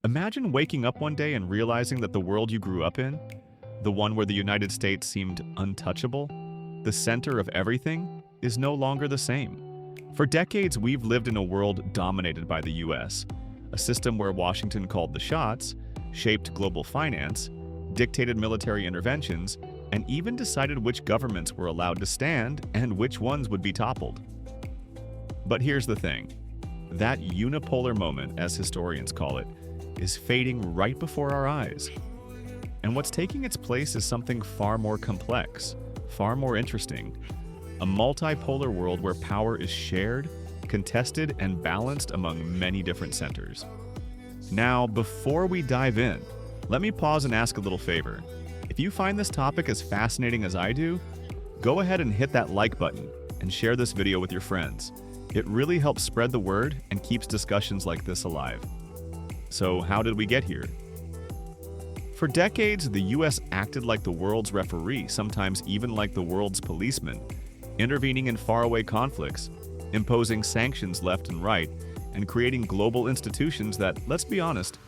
Imagine waking up one day and realizing that the world you grew up in, the one where the United States seemed untouchable, the center of everything, is no longer the same. For decades, we've lived in a world dominated by the US, a system where Washington called the shots, shaped global finance, dictated military interventions, and even decided which governments were allowed to stand and which ones would be toppled. But here's the thing. That unipolar moment, as historians call it, is fading right before our eyes. And what's taking its place is something far more complex, far more interesting. A multipolar world where power is shared, contested, and balanced among many different centers. Now, before we dive in, let me pause and ask a little favor. If you find this topic as fascinating as I do, go ahead and hit that like button and share this video with your friends. It really helps spread the word and keeps discussions like this alive. So how did we get here? For decades, the US acted like the world's referee, sometimes even like the world's policeman, intervening in faraway conflicts, imposing sanctions left and right, and creating global institutions that, let's be honest,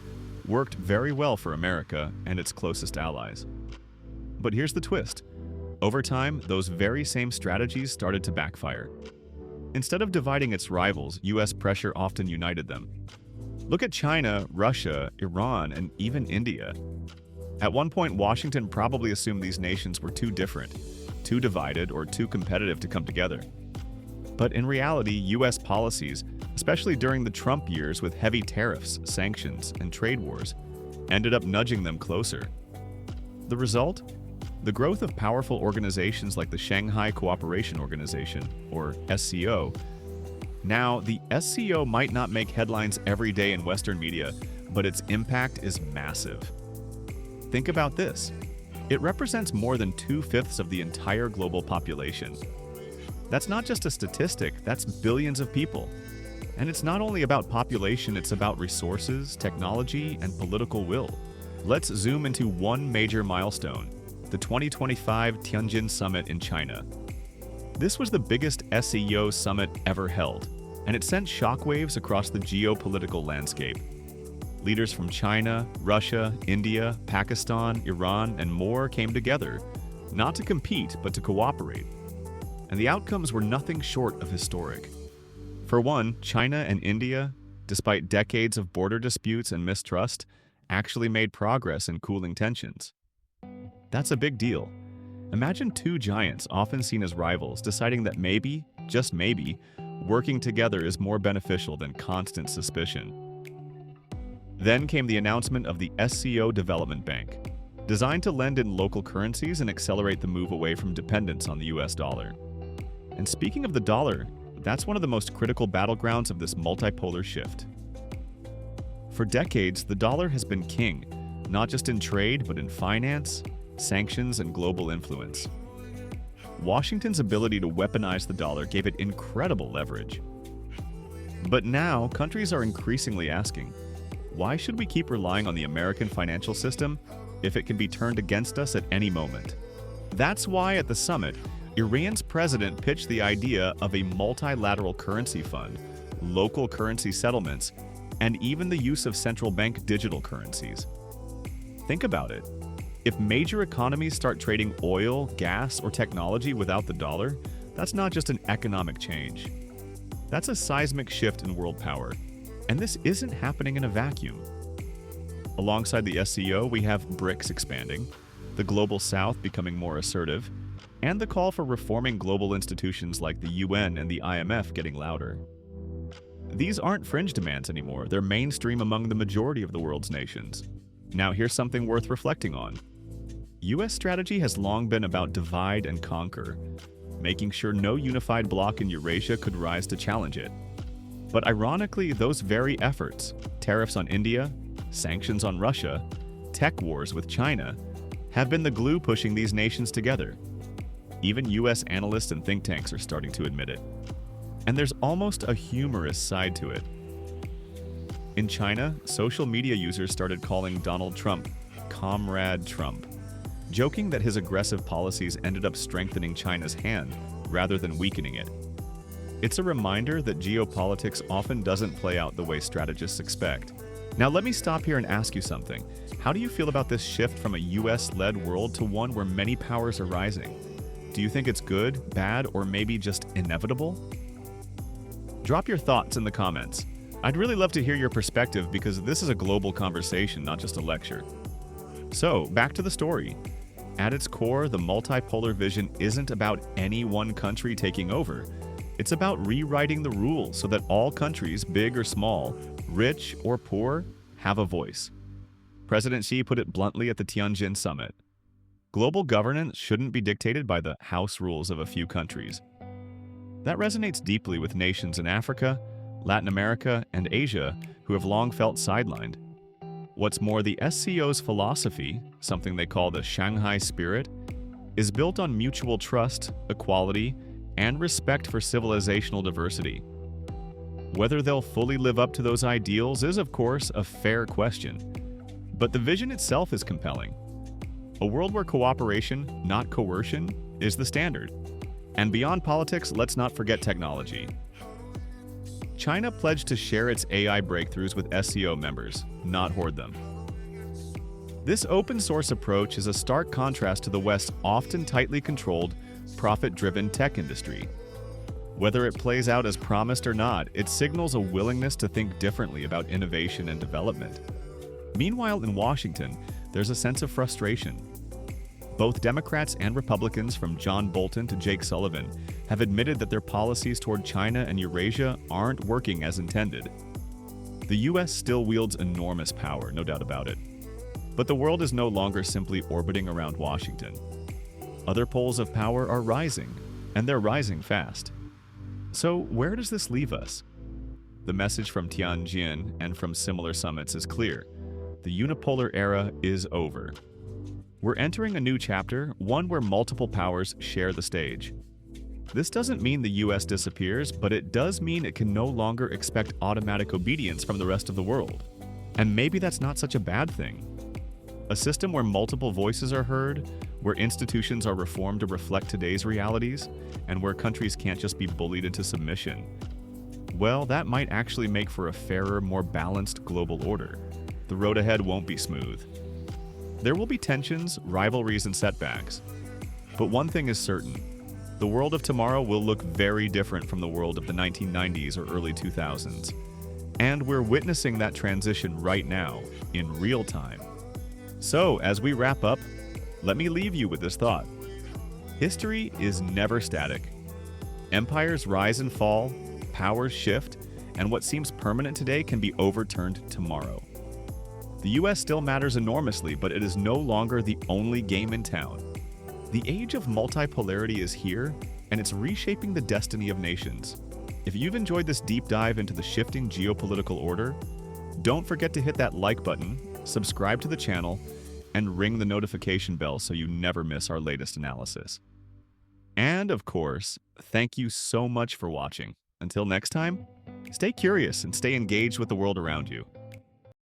worked very well for America and its closest allies. But here's the twist. Over time, those very same strategies started to backfire. Instead of dividing its rivals, US pressure often united them. Look at China, Russia, Iran, and even India. At one point, Washington probably assumed these nations were too different, too divided, or too competitive to come together. But in reality, US policies, especially during the Trump years with heavy tariffs, sanctions, and trade wars, ended up nudging them closer. The result? The growth of powerful organizations like the Shanghai Cooperation Organization, or SCO. Now, the SCO might not make headlines every day in Western media, but its impact is massive. Think about this. It represents more than 2/5 of the entire global population. That's not just a statistic, that's billions of people. And it's not only about population, it's about resources, technology, and political will. Let's zoom into one major milestone, the 2025 Tianjin Summit in China. This was the biggest SCO summit ever held, and it sent shockwaves across the geopolitical landscape. Leaders from China, Russia, India, Pakistan, Iran, and more came together, not to compete, but to cooperate. And the outcomes were nothing short of historic. For one, China and India, despite decades of border disputes and mistrust, actually made progress in cooling tensions. That's a big deal. Imagine two giants, often seen as rivals, deciding that maybe, just maybe, working together is more beneficial than constant suspicion. Then came the announcement of the SCO Development Bank, designed to lend in local currencies and accelerate the move away from dependence on the US dollar. And speaking of the dollar, that's one of the most critical battlegrounds of this multipolar shift. For decades, the dollar has been king, not just in trade, but in finance, sanctions, and global influence. Washington's ability to weaponize the dollar gave it incredible leverage. But now, countries are increasingly asking, why should we keep relying on the American financial system if it can be turned against us at any moment? That's why at the summit, Iran's president pitched the idea of a multilateral currency fund, local currency settlements, and even the use of central bank digital currencies. Think about it. If major economies start trading oil, gas, or technology without the dollar, that's not just an economic change. That's a seismic shift in world power. And this isn't happening in a vacuum. Alongside the SCO, we have BRICS expanding, the Global South becoming more assertive, and the call for reforming global institutions like the UN and the IMF getting louder. These aren't fringe demands anymore, they're mainstream among the majority of the world's nations. Now here's something worth reflecting on. US strategy has long been about divide and conquer, making sure no unified bloc in Eurasia could rise to challenge it. But ironically, those very efforts, tariffs on India, sanctions on Russia, tech wars with China, have been the glue pushing these nations together. Even US analysts and think tanks are starting to admit it. And there's almost a humorous side to it. In China, social media users started calling Donald Trump Comrade Trump, joking that his aggressive policies ended up strengthening China's hand rather than weakening it. It's a reminder that geopolitics often doesn't play out the way strategists expect. Now let me stop here and ask you something. How do you feel about this shift from a US-led world to one where many powers are rising? Do you think it's good, bad, or maybe just inevitable? Drop your thoughts in the comments. I'd really love to hear your perspective because this is a global conversation, not just a lecture. So, back to the story. At its core, the multipolar vision isn't about any one country taking over. It's about rewriting the rules so that all countries, big or small, rich or poor, have a voice. President Xi put it bluntly at the Tianjin Summit. Global governance shouldn't be dictated by the house rules of a few countries. That resonates deeply with nations in Africa, Latin America, and Asia who have long felt sidelined. What's more, the SCO's philosophy, something they call the Shanghai spirit, is built on mutual trust, equality, and respect for civilizational diversity. Whether they'll fully live up to those ideals is, of course, a fair question. But the vision itself is compelling. A world where cooperation, not coercion, is the standard. And beyond politics, let's not forget technology. China pledged to share its AI breakthroughs with SCO members, not hoard them. This open-source approach is a stark contrast to the West's often tightly controlled, profit-driven tech industry. Whether it plays out as promised or not, it signals a willingness to think differently about innovation and development. Meanwhile, in Washington, there's a sense of frustration. Both Democrats and Republicans, from John Bolton to Jake Sullivan, have admitted that their policies toward China and Eurasia aren't working as intended. The US still wields enormous power, no doubt about it. But the world is no longer simply orbiting around Washington. Other poles of power are rising, and they're rising fast. So where does this leave us? The message from Tianjin and from similar summits is clear. The unipolar era is over. We're entering a new chapter, one where multiple powers share the stage. This doesn't mean the US disappears, but it does mean it can no longer expect automatic obedience from the rest of the world. And maybe that's not such a bad thing. A system where multiple voices are heard, where institutions are reformed to reflect today's realities, and where countries can't just be bullied into submission. Well, that might actually make for a fairer, more balanced global order. The road ahead won't be smooth. There will be tensions, rivalries, and setbacks. But one thing is certain. The world of tomorrow will look very different from the world of the 1990s or early 2000s. And we're witnessing that transition right now, in real time. So, as we wrap up, let me leave you with this thought. History is never static. Empires rise and fall, powers shift, and what seems permanent today can be overturned tomorrow. The US still matters enormously, but it is no longer the only game in town. The age of multipolarity is here, and it's reshaping the destiny of nations. If you've enjoyed this deep dive into the shifting geopolitical order, don't forget to hit that like button, subscribe to the channel, and ring the notification bell so you never miss our latest analysis. And of course, thank you so much for watching. Until next time, stay curious and stay engaged with the world around you.